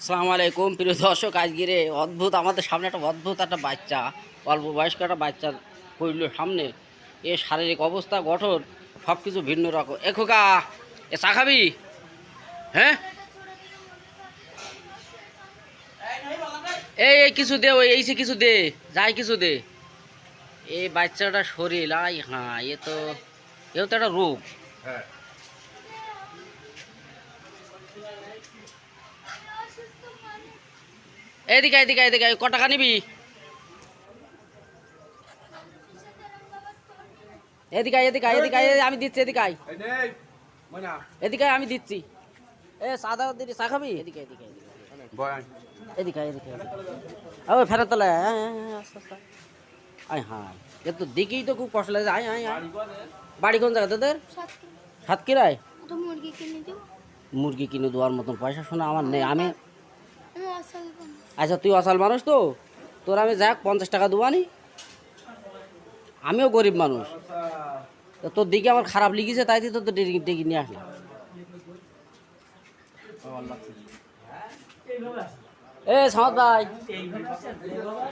আসসালামু আলাইকুম প্রিয় দর্শক। আজকে অদ্ভুত আমাদের সামনে একটা অদ্ভুত একটা বাচ্চা, অল্প বয়স্ক একটা বাচ্চা পড়ল সামনে। এর শারীরিক অবস্থা গঠন সব কিছু ভিন্ন রকম। এ খোকা, এ চা খাবি? হ্যাঁ, এই এই কিছু দে, ওই এই কিছু দে, যাই কিছু দে। এই বাচ্চাটা শরীর আই হ্যাঁ, এও তো একটা রোগ। এদিকে এদিকে এদিকে, ক টাকা নিবি? এদিকে এদিকে এদিকে, আমি দিচ্ছি। এদিকে এদিকে আমি দিচ্ছি। এ সাদা দিদি চা খাবি? এদিকে এদিকে এদিকে এদিকে এদিকে ও ফেরত তোলে। আয় হায়, এ তো দেখেই তো খুব কষ্ট লাগে। আয় আয় আয়। বাড়ি কোন জায়গা তোদের? সাতক্ষীরায়। মুরগি কিনে দেওয়ার মতন পয়সা শোনা আমার নেই। আমি আচ্ছা, তুই অসাল মানুষ তো, তোর আমি যাক 50 টাকা দেবানি। আমিও গরিব মানুষ, তো তোর দিকে আমার খারাপ লিখেছে, তাই দিয়ে তোর ডেকে নিয়ে আসলাম। এ সামত ভাই।